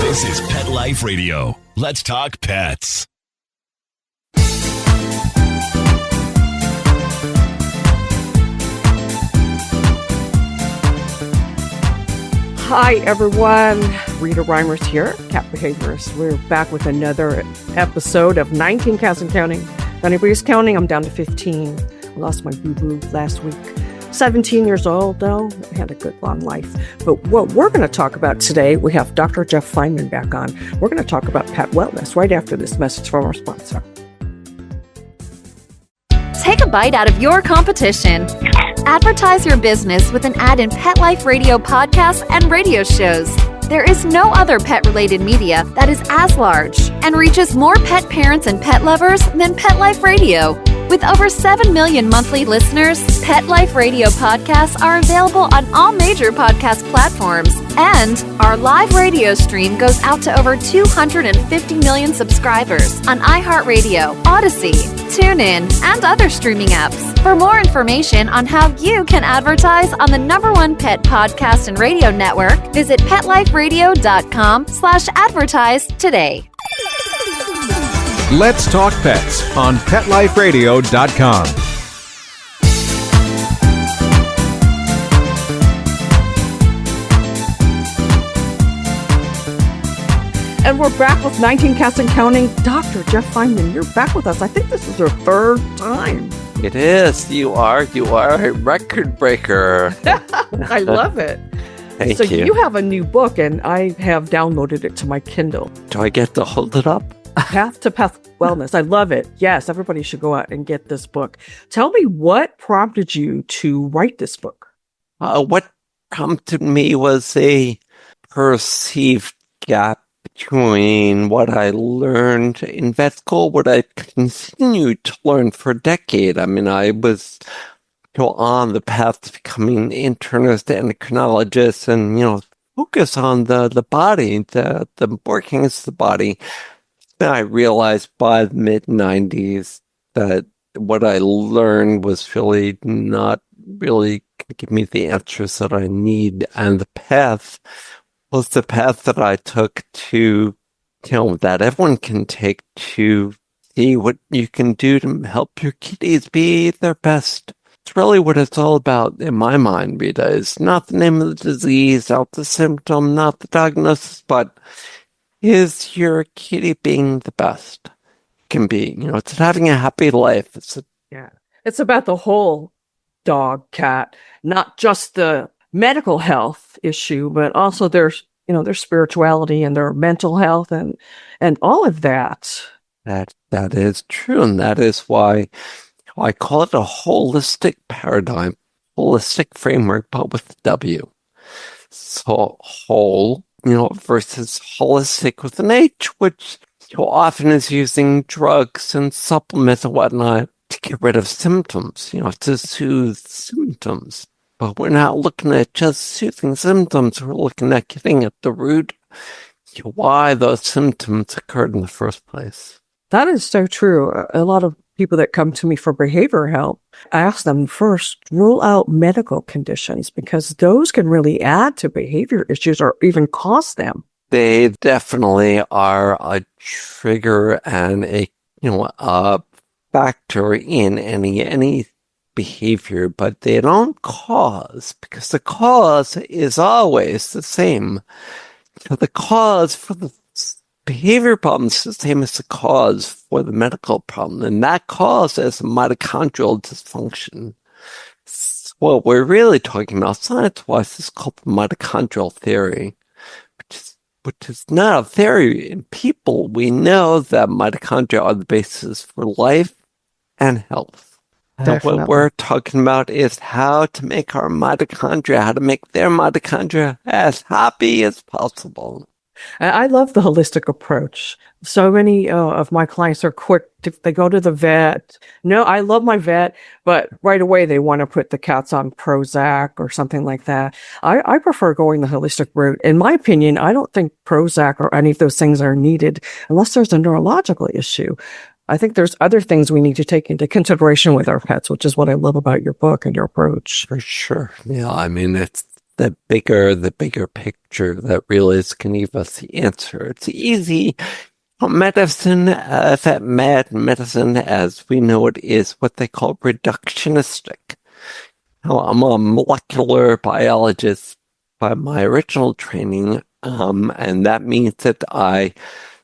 This is Pet Life Radio. Let's talk pets. Hi, everyone. Rita Reimers here, cat behaviorist. We're back with another episode of 19 Cats and Counting. If anybody's counting, I'm down to 15. I lost my boo-boo last week. 17 years old, though. I had a good long life. But what we're going to talk about today, we have Dr. Jeff Feinman back on. We're going to talk about pet wellness right after this message from our sponsor. Take a bite out of your competition. Advertise your business with an ad in Pet Life Radio podcasts and radio shows. There is no other pet-related media that is as large and reaches more pet parents and pet lovers than Pet Life Radio. With over 7 million monthly listeners, Pet Life Radio podcasts are available on all major podcast platforms. And our live radio stream goes out to over 250 million subscribers on iHeartRadio, Odyssey, TuneIn, and other streaming apps. For more information on how you can advertise on the #1 pet podcast and radio network, visit PetLifeRadio.com/advertise today. Let's Talk Pets on PetLifeRadio.com. And we're back with 19 Cats and Counting. Dr. Jeff Feinman, you're back with us. I think this is your third time. It is. You are a record breaker. I love it. Thank you. you. You have a new book, and I have downloaded it to my Kindle. Do I get to hold it up? Path to Pet Wellness. I love it. Yes, everybody should go out and get this book. Tell me, what prompted you to write this book? What prompted me was a perceived gap between what I learned in vet school, what I continued to learn for a decade. I mean, I was on the path to becoming an internist, endocrinologist, and, focus on the body, the workings of the body. Then I realized by the mid-90s that what I learned was really not really going to give me the answers that I need. And the path was the path that I took to, that everyone can take to see what you can do to help your kitties be their best. It's really what it's all about in my mind, Rita. It's not the name of the disease, not the symptom, not the diagnosis, but is your kitty being the best it can be? It's having a happy life. It's about the whole dog, cat, not just the medical health issue, but also their spirituality and their mental health and all of that. That is true, and that is why I call it a holistic paradigm, holistic framework, but with a W. So whole, versus holistic with an H, which often is using drugs and supplements and whatnot to get rid of symptoms, to soothe symptoms. But we're not looking at just soothing symptoms. We're looking at getting at the root, why those symptoms occurred in the first place. That is so true. A lot of people that come to me for behavioral help, I ask them first, rule out medical conditions, because those can really add to behavior issues or even cause them. They definitely are a trigger and a factor in any behavior, but they don't cause, because the cause is always the same. So the cause for the behavior problem is the same as the cause for the medical problem, and that cause is mitochondrial dysfunction. So what we're really talking about science-wise is called the mitochondrial theory, which is not a theory. In people, we know that mitochondria are the basis for life and health. So what we're talking about is how to make our mitochondria, how to make their mitochondria as happy as possible. I love the holistic approach. So many of my clients are quick. They go to the vet. No, I love my vet, but right away they want to put the cats on Prozac or something like that. I prefer going the holistic route. In my opinion, I don't think Prozac or any of those things are needed unless there's a neurological issue. I think there's other things we need to take into consideration with our pets, which is what I love about your book and your approach. For sure. Yeah, I mean, it's the bigger picture that really is going to give us the answer. It's easy. Medicine, medicine as we know it is what they call reductionistic. Now, I'm a molecular biologist by my original training, and that means that I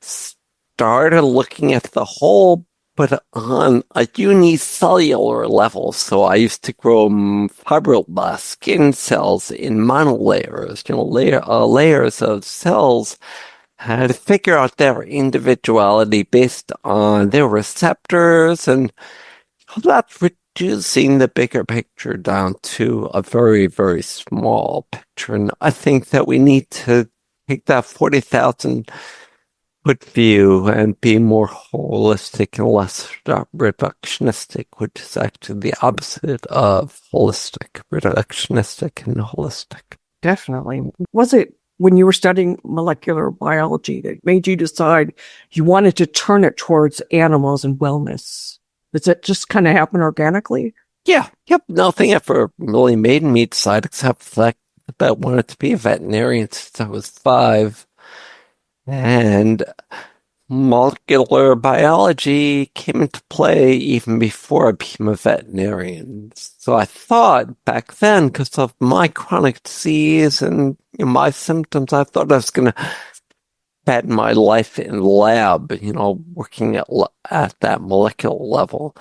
started looking at the whole, but on a unicellular level. So I used to grow fibroblasts, skin cells in monolayers, layers of cells, and to figure out their individuality based on their receptors, and that's reducing the bigger picture down to a very, very small picture. And I think that we need to take that 40,000 foot view and be more holistic and less reductionistic, which is actually the opposite of holistic, reductionistic and holistic. Definitely. Was it when you were studying molecular biology that made you decide you wanted to turn it towards animals and wellness? Does it just kind of happen organically? Yeah, yep. Nothing ever really made me decide except the fact that I wanted to be a veterinarian since I was 5. And molecular biology came into play even before I became a veterinarian. So I thought back then, because of my chronic disease and my symptoms, I thought I was going to spend my life in lab, working at that molecular level.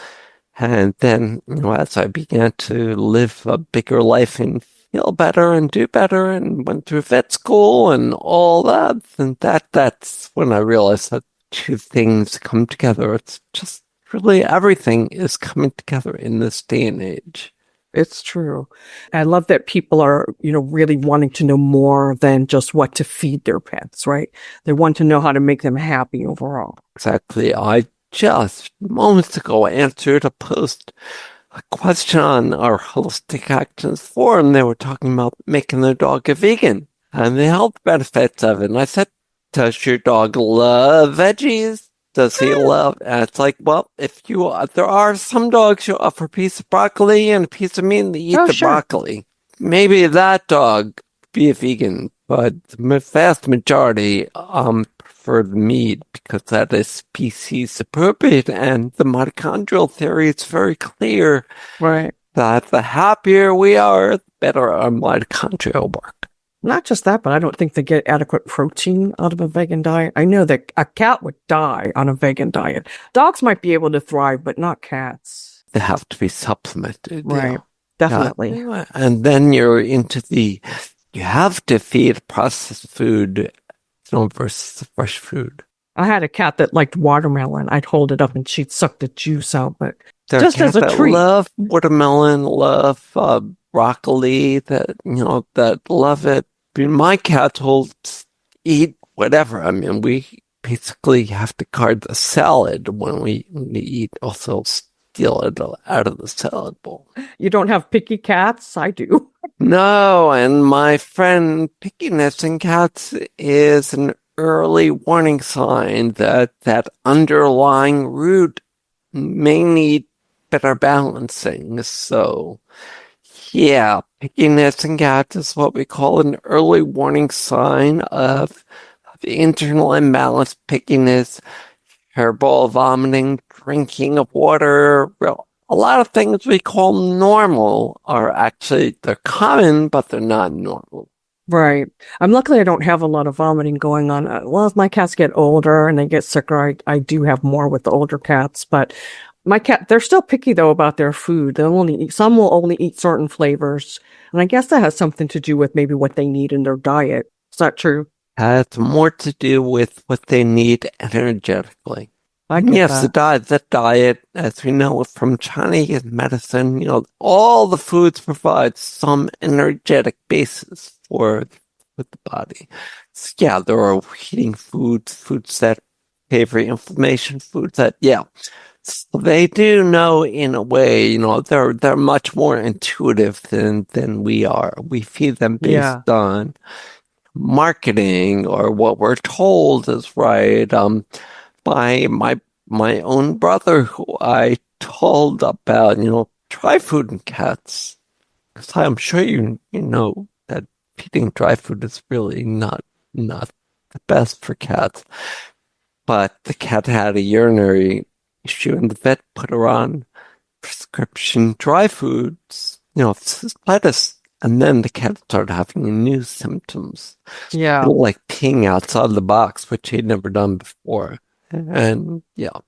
And then, as I began to live a bigger life and feel better and do better and went through vet school and all that, and that's when I realized that two things come together. It's just really everything is coming together in this day and age. It's true. I love that people are, really wanting to know more than just what to feed their pets, right? They want to know how to make them happy overall. Exactly. I just moments ago answered a question on our Holistic Actions forum. They were talking about making their dog a vegan and the health benefits of it. And I said, does your dog love veggies? Does he love? And it's like, well, there are some dogs you offer a piece of broccoli and a piece of meat and they eat the broccoli. Maybe that dog be a vegan, but the vast majority prefer the meat because that is species appropriate. And the mitochondrial theory is very clear, right? That the happier we are, the better our mitochondria work. Not just that, but I don't think they get adequate protein out of a vegan diet. I know that a cat would die on a vegan diet. Dogs might be able to thrive, but not cats. They have to be supplemented. Right. Definitely. Yeah. And then you're into you have to feed processed food versus fresh food. I had a cat that liked watermelon. I'd hold it up and she'd suck the juice out, but there just as a treat. Love watermelon, love broccoli, that love it. My cats will eat whatever. I mean, we basically have to card the salad when we eat, also steal it out of the salad bowl. You don't have picky cats? I do. No, and my friend, pickiness in cats is an early warning sign that underlying root may need better balancing. So, yeah, pickiness in cats is what we call an early warning sign of the internal imbalance, pickiness, hairball vomiting, drinking of water. A lot of things we call normal they're common, but they're not normal. Right. Luckily I don't have a lot of vomiting going on. Well, as my cats get older and they get sicker, I do have more with the older cats, but my cat, they're still picky though about their food. Some will only eat certain flavors. And I guess that has something to do with maybe what they need in their diet. Is that true? It's more to do with what they need energetically. I get yes, that. the diet, as we know from Chinese medicine, all the foods provide some energetic basis for the body. So, yeah, there are heating foods that favor inflammation, foods that, So they do know in a way, they're much more intuitive than we are. We feed them based on marketing or what we're told is right. My own brother, who I told about, try food and cats, because I'm sure you know that feeding dry food is really not the best for cats. But the cat had a urinary issue, and the vet put her on prescription dry foods, cystitis. And then the cat started having new symptoms. Yeah. Like peeing outside the box, which he'd never done before. And yeah.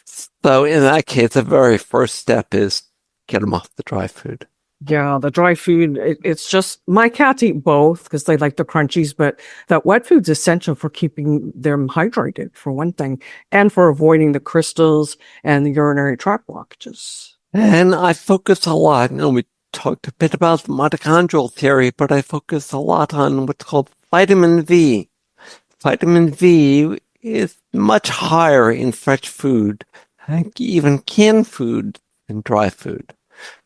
So in that case, the very first step is get him off the dry food. Yeah, the dry food, it's just, my cats eat both because they like the crunchies, but that wet food's essential for keeping them hydrated, for one thing, and for avoiding the crystals and the urinary tract blockages. And I focus a lot, we talked a bit about the mitochondrial theory, but I focus a lot on what's called vitamin V. Vitamin V is much higher in fresh food, even canned food, than dry food.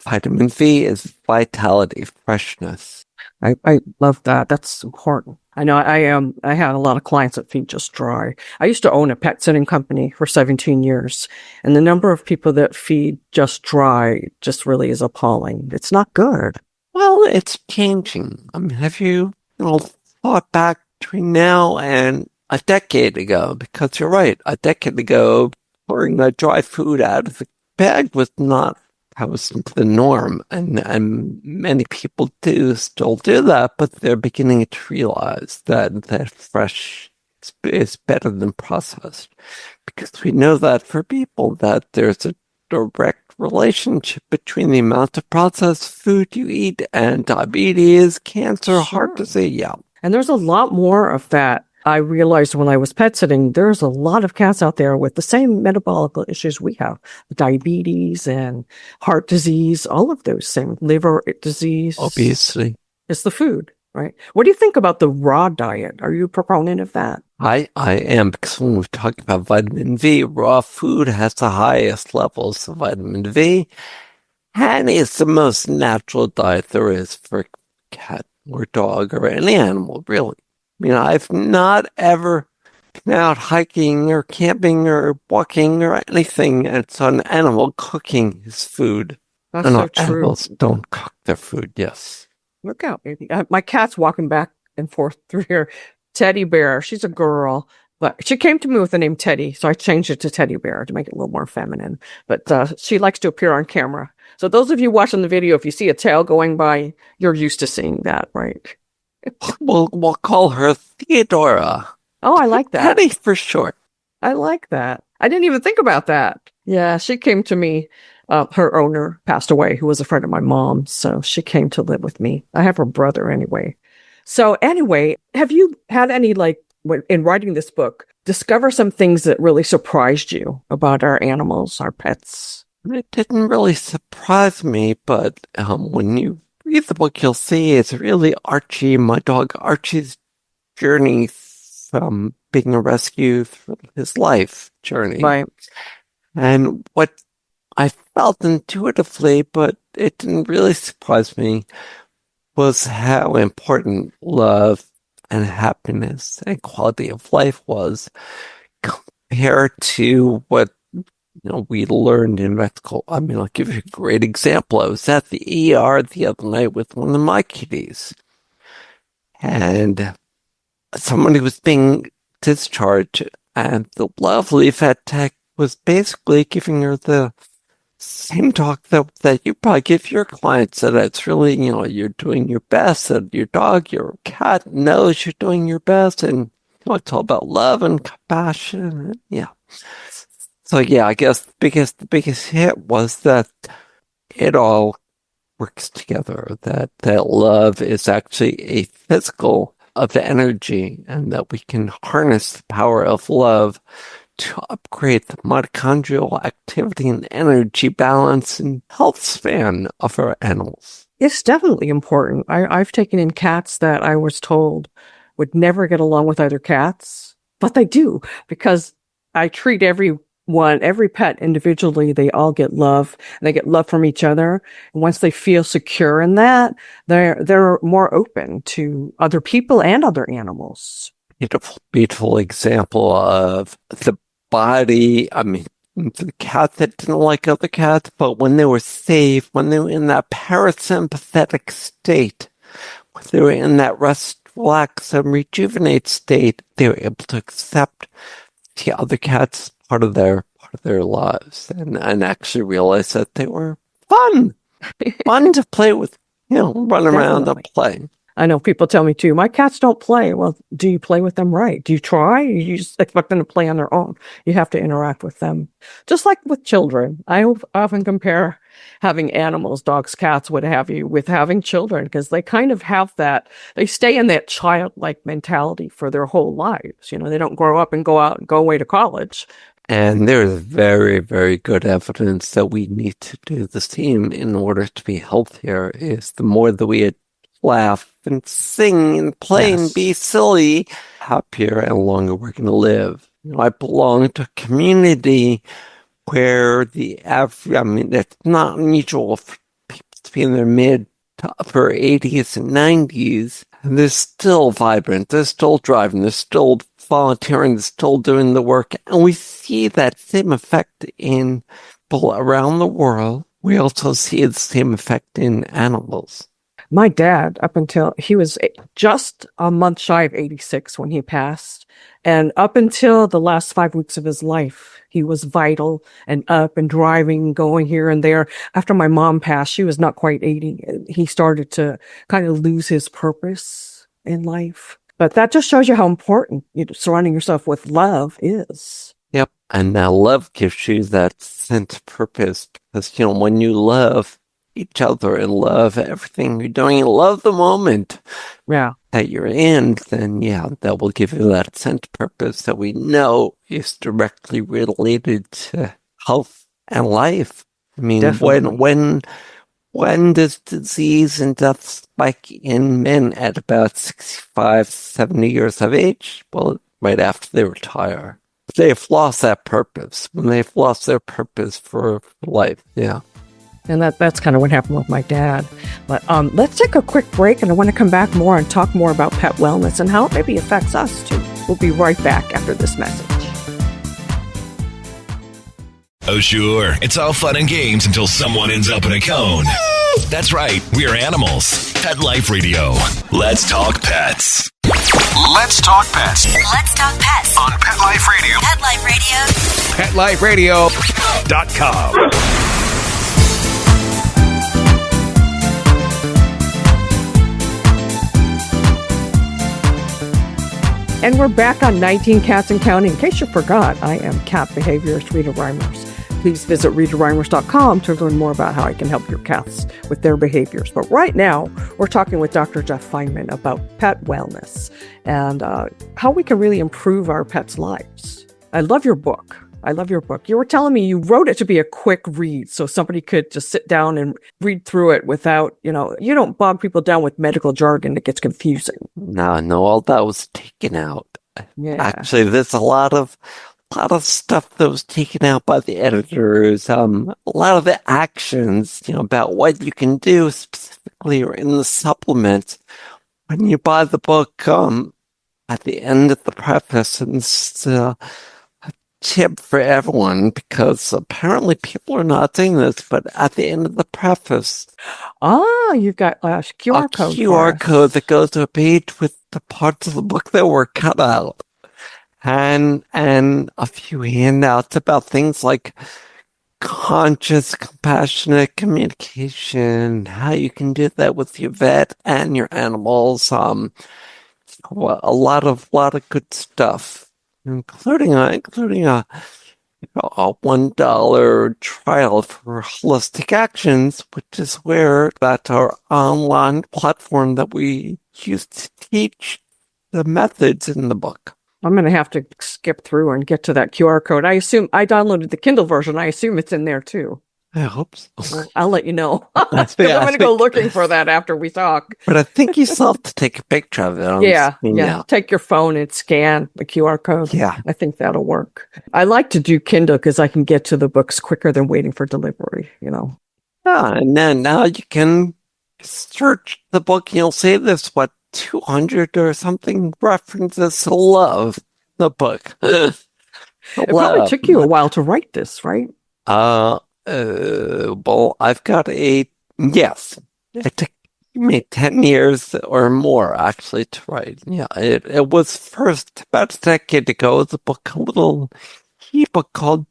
Vitamin V is vitality, freshness. I love that. That's important. I know I had a lot of clients that feed just dry. I used to own a pet sitting company for 17 years, and the number of people that feed just dry just really is appalling. It's not good. Well, it's changing. I mean, have you thought back between now and a decade ago? Because you're right, a decade ago, pouring the dry food out of the bag was not the norm, and many people still do that, but they're beginning to realize that fresh is better than processed, because we know that for people that there's a direct relationship between the amount of processed food you eat and diabetes, cancer, heart disease. Yeah, and there's a lot more of that. I realized when I was pet sitting, there's a lot of cats out there with the same metabolic issues we have, diabetes and heart disease, all of those same liver disease. Obesity. It's the food, right? What do you think about the raw diet? Are you a proponent of that? I am, because when we talk about vitamin V, raw food has the highest levels of vitamin V, and it's the most natural diet there is for cat or dog or any animal, really. I mean, I've not ever been out hiking or camping or walking or anything, and it's an animal cooking his food. That's so true. Animals don't cook their food, yes. Look out, baby. My cat's walking back and forth through here. Teddy Bear. She's a girl, but she came to me with the name Teddy, so I changed it to Teddy Bear to make it a little more feminine. But she likes to appear on camera. So those of you watching the video, if you see a tail going by, you're used to seeing that, right? We'll call her Theodora. Oh, I like that. Teddy for short. I like that. I didn't even think about that. Yeah, she came to me. Her owner passed away, who was a friend of my mom. So she came to live with me. I have her brother anyway. So anyway, have you had any, in writing this book, discover some things that really surprised you about our animals, our pets? It didn't really surprise me, but when you read the book, you'll see it's really Archie, my dog Archie's journey from being a rescue through his life journey. Right. And what I felt intuitively, but it didn't really surprise me, was how important love and happiness and quality of life was compared to what we learned in vet school. I mean, I'll give you a great example. I was at the ER the other night with one of my kitties, and somebody was being discharged, and the lovely vet tech was basically giving her the same talk that you probably give your clients, that it's really, you're doing your best, that your dog, your cat knows you're doing your best, and it's all about love and compassion. And, yeah. So yeah, I guess the biggest hit was that it all works together, that love is actually a physical of the energy, and that we can harness the power of love to upgrade the mitochondrial activity and energy balance and health span of our animals. It's definitely important. I've taken in cats that I was told would never get along with other cats, but they do, because I treat every pet individually. They all get love, and they get love from each other. And once they feel secure in that, they're more open to other people and other animals. Beautiful example of the body. I mean, the cat that didn't like other cats, but when they were safe, when they were in that parasympathetic state, when they were in that rest, relax, and rejuvenate state, they were able to accept the other cats as part of their lives, and actually realize that they were fun to play with, run around and play. I know people tell me too, my cats don't play. Well, do you play with them right? Do you try? You just expect them to play on their own. You have to interact with them. Just like with children. I often compare having animals, dogs, cats, what have you, with having children, because they kind of have that, they stay in that childlike mentality for their whole lives. They don't grow up and go out and go away to college. And there's very, very good evidence that we need to do the same in order to be healthier. Is the more that we laugh and sing and play and be silly, happier and longer we're going to live. I belong to a community where it's not unusual for people to be in their mid to upper 80s and 90s, and they're still vibrant, they're still driving, they're still volunteering, they're still doing the work, and we see that same effect in people around the world. We also see the same effect in animals. My dad, up until he was just a month shy of 86 when he passed, and up until the last 5 weeks of his life, he was vital and up and driving, going here and there. After my mom passed, she was not quite 80. He started to kind of lose his purpose in life. But that just shows you how important surrounding yourself with love is. Yep. And now love gives you that sense of purpose, because, when you love each other and love everything you're doing and love the moment that you're in, then that will give you that sense of purpose that we know is directly related to health and life. I mean, definitely. When does disease and death spike in men at about 65, 70 years of age? Well, right after they retire. They've lost that purpose. When they've lost their purpose for life, And that's kind of what happened with my dad. But let's take a quick break, and I want to come back more and talk more about pet wellness and how it maybe affects us too. We'll be right back after this message. Oh, sure. It's all fun and games until someone ends up in a cone. That's right. We're animals. Pet Life Radio. Let's talk pets. Let's talk pets. Let's talk pets On Pet Life Radio. Pet Life Radio. PetLifeRadio.com. And we're back on 19 Cats and Counting. In case you forgot, I am cat behaviorist Rita Reimers. Please visit RitaReimers.com to learn more about how I can help your cats with their behaviors. But right now, we're talking with Dr. Jeff Feinman about pet wellness and how we can really improve our pets' lives. I love your book. You were telling me you wrote it to be a quick read so somebody could just sit down and read through it without, you don't bog people down with medical jargon that gets confusing. No, all that was taken out. Yeah. Actually, there's a lot of stuff that was taken out by the editors. A lot of the actions, about what you can do specifically or in the supplement when you buy the book. At the end of the preface, and it's a tip for everyone, because apparently people are not doing this, but at the end of the preface, you've got a QR code. A QR code that goes to a page with the parts of the book that were cut out. And a few handouts about things like conscious, compassionate communication, how you can do that with your vet and your animals. A lot of good stuff, including a $1 trial for Holistic Actions, which is that's our online platform that we use to teach the methods in the book. I'm going to have to skip through and get to that QR code. I assume I downloaded the Kindle version. I assume it's in there too. I hope so. Well, I'll let you know. I'm going to go looking for that after we talk. But I think you still have to take a picture of it. Yeah. Take your phone and scan the QR code. Yeah. I think that'll work. I like to do Kindle because I can get to the books quicker than waiting for delivery, Yeah, and then now you can search the book and you'll see this, 200 or something references to love the book. It probably took you a while to write this, right? Well, I've got yes. It took made 10 years or more, actually, to write. Yeah, it was first about a decade ago. It was a book, a little book called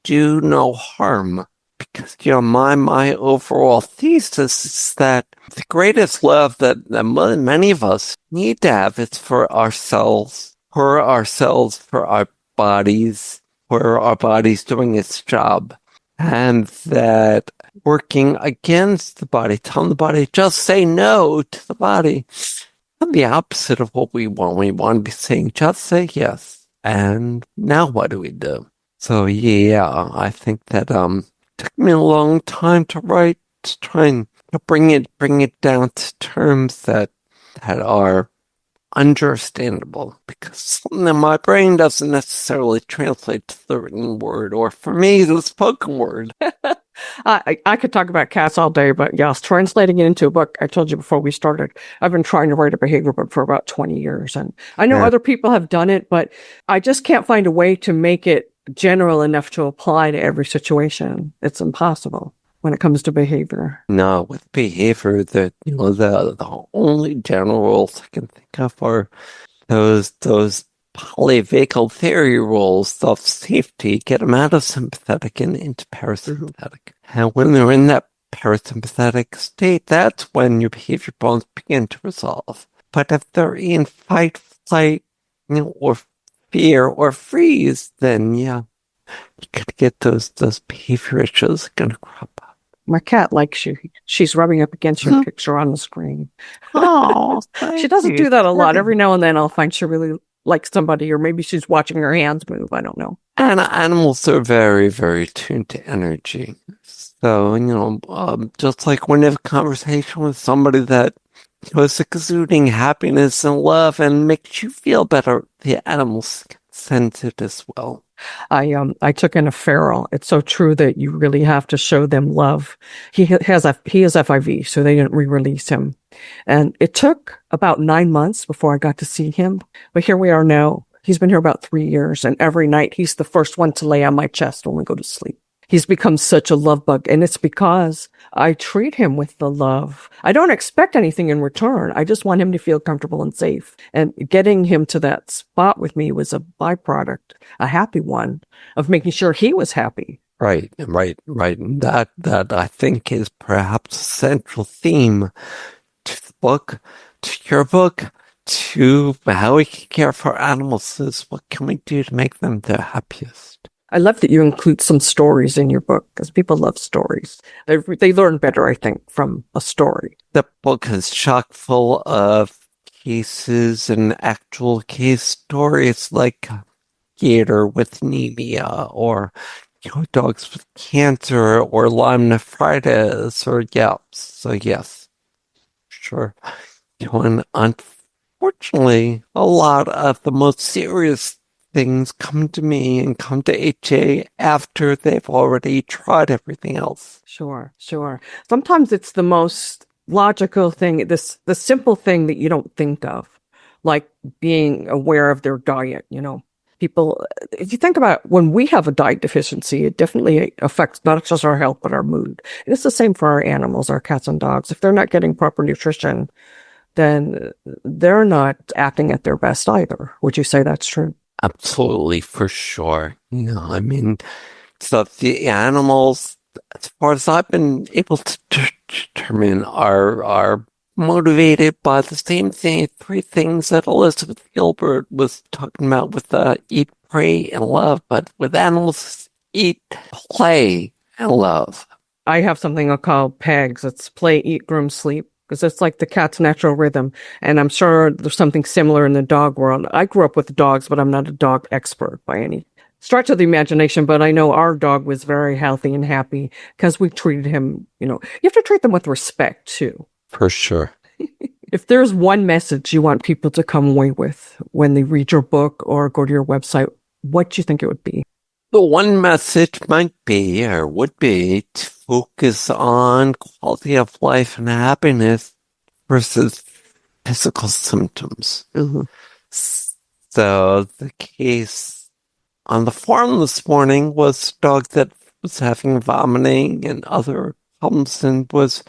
Do No Harm. Because, my overall thesis is that the greatest love that many of us need to have is for ourselves, for our bodies, for our bodies doing its job. And that working against the body, telling the body, just say no to the body. And the opposite of what we want. We want to be saying, just say yes. And now what do we do? So yeah, I think that took me a long time to write, to try and bring it down to terms that are understandable, because my brain doesn't necessarily translate to the written word, or for me, the spoken word. I could talk about cats all day, but yes, translating it into a book, I told you before we started, I've been trying to write a behavior book for about 20 years. And I know other people have done it, but I just can't find a way to make it general enough to apply to every situation. It's impossible when it comes to behavior. No, with behavior, the only general rules I can think of are those polyvagal theory rules of safety. Get them out of sympathetic and into parasympathetic. And when they're in that parasympathetic state, that's when your behavior problems begin to resolve. But if they're in fight, flight, or fear or freeze, then yeah, you could get those behavior issues going to crop up. My cat likes you. She's rubbing up against your picture on the screen. Oh, she doesn't do that a lot. Every now and then I'll find she really likes somebody, or maybe she's watching her hands move. I don't know. And animals are very, very tuned to energy. So, just like when you have a conversation with somebody that was exuding happiness and love and makes you feel better, the animals can sense it as well. I took in a feral. It's so true that you really have to show them love. He has FIV, so they didn't re-release him. And it took about 9 months before I got to see him. But here we are now. He's been here about 3 years, and every night he's the first one to lay on my chest when we go to sleep. He's become such a love bug, and it's because I treat him with the love. I don't expect anything in return. I just want him to feel comfortable and safe. And getting him to that spot with me was a byproduct, a happy one, of making sure he was happy. Right. And that I think is perhaps a central theme to the book, to your book, to how we can care for animals. Is what can we do to make them the happiest? I love that you include some stories in your book, because people love stories. They learn better, I think, from a story. The book is chock full of cases and actual case stories, like gator with anemia, or dogs with cancer, or Lyme nephritis, or yaps. So yes, sure. And unfortunately, a lot of the most serious things come to me and come to HA after they've already tried everything else. Sure. Sometimes it's the most logical thing, the simple thing that you don't think of, like being aware of their diet. People, if you think about when we have a diet deficiency, it definitely affects not just our health, but our mood. And it's the same for our animals, our cats and dogs. If they're not getting proper nutrition, then they're not acting at their best either. Would you say that's true? Absolutely, for sure. So the animals, as far as I've been able to determine, are motivated by the same thing, three things that Elizabeth Gilbert was talking about with eat, pray, and love, but with animals, eat, play, and love. I have something I'll call PEGS. It's play, eat, groom, sleep, because it's like the cat's natural rhythm. And I'm sure there's something similar in the dog world. I grew up with dogs, but I'm not a dog expert by any stretch of the imagination. But I know our dog was very healthy and happy because we treated him, you have to treat them with respect too. For sure. If there's one message you want people to come away with when they read your book or go to your website, what do you think it would be? The one message might be, or would be, to focus on quality of life and happiness versus physical symptoms. Mm-hmm. So the case on the farm this morning was a dog that was having vomiting and other problems and was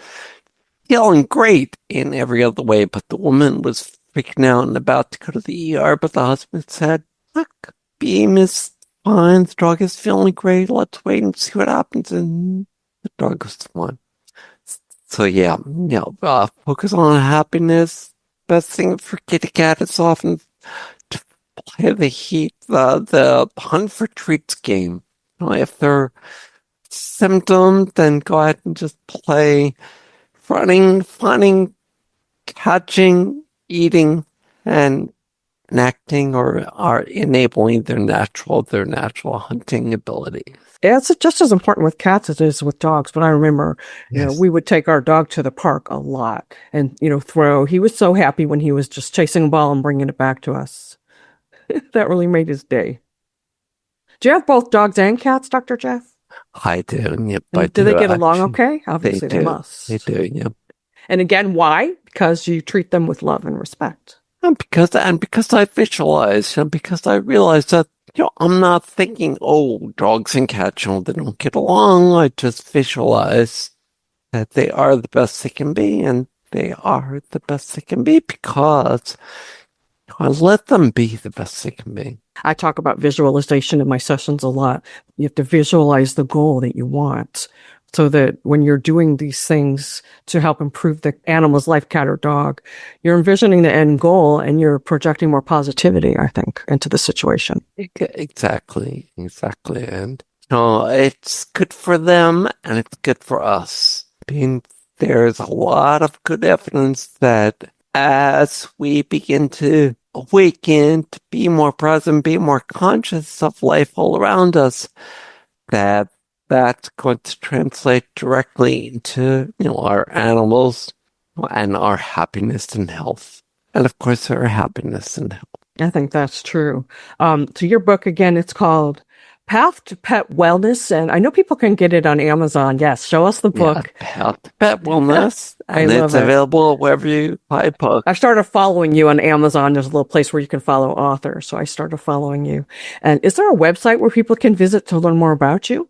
feeling great in every other way, but the woman was freaking out and about to go to the ER, but the husband said, look, Beam is fine, the dog is feeling great, let's wait and see what happens, and the dog was fine. So yeah, focus on happiness. Best thing for kitty cat is often to play the hunt for treats game. If they're symptoms, then go ahead and just play running, finding, catching, eating, and acting or are enabling their natural hunting abilities. Yeah, it's just as important with cats as it is with dogs. But I remember, we would take our dog to the park a lot and, throw. He was so happy when he was just chasing a ball and bringing it back to us. That really made his day. Do you have both dogs and cats, Dr. Jeff? I do. Yep. Do they get along okay? Obviously, they must. They do, yep. And again, why? Because you treat them with love and respect. And because I visualize, and because I realize that, I'm not thinking, oh, dogs and cats, they don't get along. I just visualize that they are the best they can be, and they are the best they can be because I let them be the best they can be. I talk about visualization in my sessions a lot. You have to visualize the goal that you want so that when you're doing these things to help improve the animal's life, cat or dog, you're envisioning the end goal and you're projecting more positivity, I think, into the situation. Exactly. And it's good for them and it's good for us. There's a lot of good evidence that as we begin to awaken, to be more present, be more conscious of life all around us, that's going to translate directly into, our animals and our happiness and health. And of course, our happiness and health. I think that's true. So your book, again, it's called Path to Pet Wellness. And I know people can get it on Amazon. Yes, show us the book. Yeah, Path to Pet Wellness. I and love it's it. available wherever you buy books. I started following you on Amazon. There's a little place where you can follow authors. So I started following you. And is there a website where people can visit to learn more about you?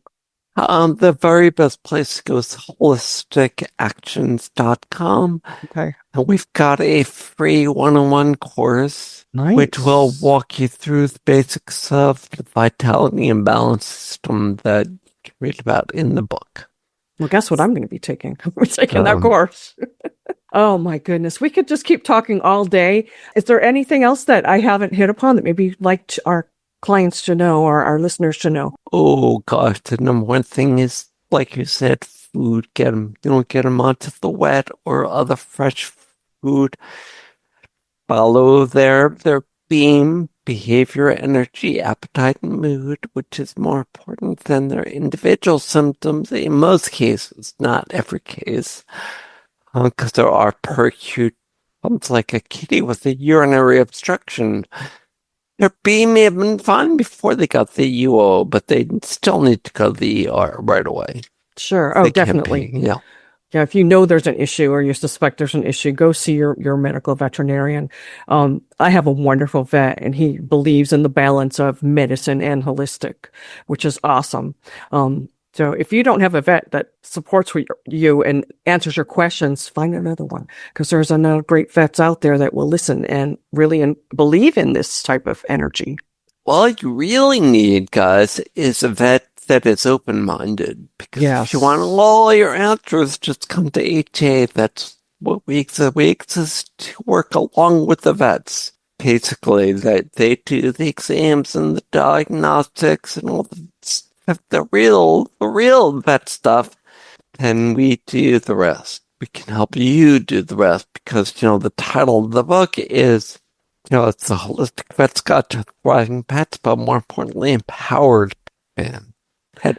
The very best place to go is holisticactions.com. Okay. And we've got a free one-on-one course, which will walk you through the basics of the vitality and balance system that you can read about in the book. Well, guess what I'm going to be taking? We're taking that course. Oh, my goodness. We could just keep talking all day. Is there anything else that I haven't hit upon that maybe you'd like our clients to know or our listeners to know? Oh, gosh. The number one thing is, like you said, food. Get them onto the wet or other fresh food. Follow their beam, behavior, energy, appetite, and mood, which is more important than their individual symptoms in most cases, not every case. Because there are per acute problems like a kitty with a urinary obstruction. Their beam may have been fine before they got the UO, but they still need to go to the ER right away. Sure. Oh, definitely. Yeah. Yeah, if you know there's an issue or you suspect there's an issue, go see your medical veterinarian. I have a wonderful vet, and he believes in the balance of medicine and holistic, which is awesome. So if you don't have a vet that supports you and answers your questions, find another one, because there's another great vets out there that will listen and really believe in this type of energy. All you really need, guys, is a vet that is open-minded. Because if you want all your answers, just come to HA. That's what we exist to work along with the vets. Basically, that they do the exams and the diagnostics and all the real vet stuff, and we do the rest. We can help you do the rest because, the title of the book is, it's the Holistic Vet's Guide to Thriving Pets, but more importantly, empowered pet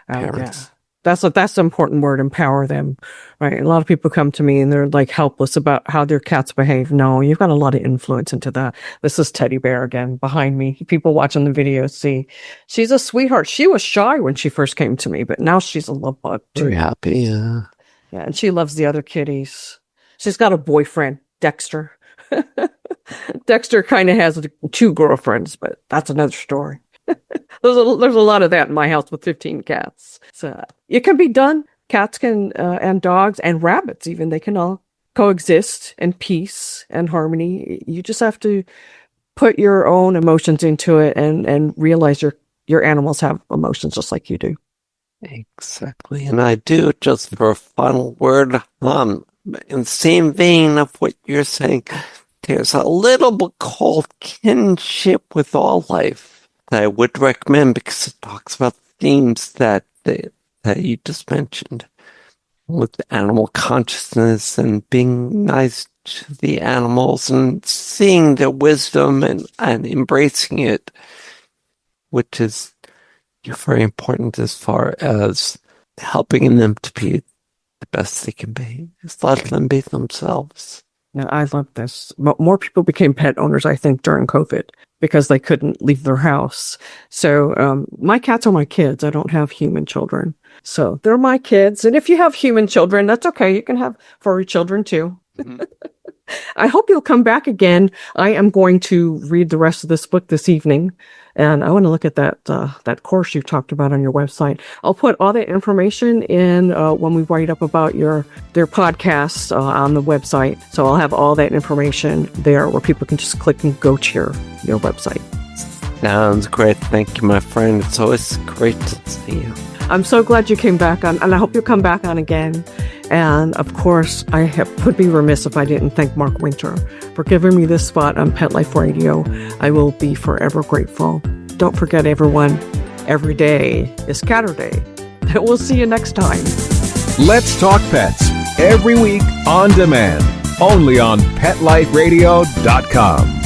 parents. Yeah. That's the important word, empower them, right? A lot of people come to me and they're like helpless about how their cats behave. No, you've got a lot of influence into that. This is Teddy Bear again behind me. People watching the video see she's a sweetheart. She was shy when she first came to me, but now she's a love bug too. Very happy, yeah. Yeah, and she loves the other kitties. She's got a boyfriend, Dexter. Dexter kind of has 2 girlfriends, but that's another story. There's a lot of that in my house with 15 cats. So it can be done. Cats can, and dogs and rabbits even, they can all coexist in peace and harmony. You just have to put your own emotions into it and realize your animals have emotions just like you do. Exactly. And I do, just for a final word, in the same vein of what you're saying, there's a little book called Kinship with All Life that I would recommend because it talks about themes that you just mentioned, with animal consciousness and being nice to the animals and seeing their wisdom and embracing it, which is very important as far as helping them to be the best they can be. Just let them be themselves. Yeah, I love this. More people became pet owners, I think, during COVID because they couldn't leave their house. So my cats are my kids. I don't have human children. So they're my kids. And if you have human children, that's okay. You can have furry children too. Mm-hmm. I hope you'll come back again. I am going to read the rest of this book this evening. And I want to look at that course you talked about on your website. I'll put all that information in when we write up about their podcasts on the website. So I'll have all that information there where people can just click and go to your website. Sounds great. Thank you, my friend. It's always great to see you. I'm so glad you came back on, and I hope you'll come back on again. And of course, would be remiss if I didn't thank Mark Winter for giving me this spot on Pet Life Radio. I will be forever grateful. Don't forget, everyone, every day is Catterday. We'll see you next time. Let's Talk Pets, every week on demand, only on PetLifeRadio.com.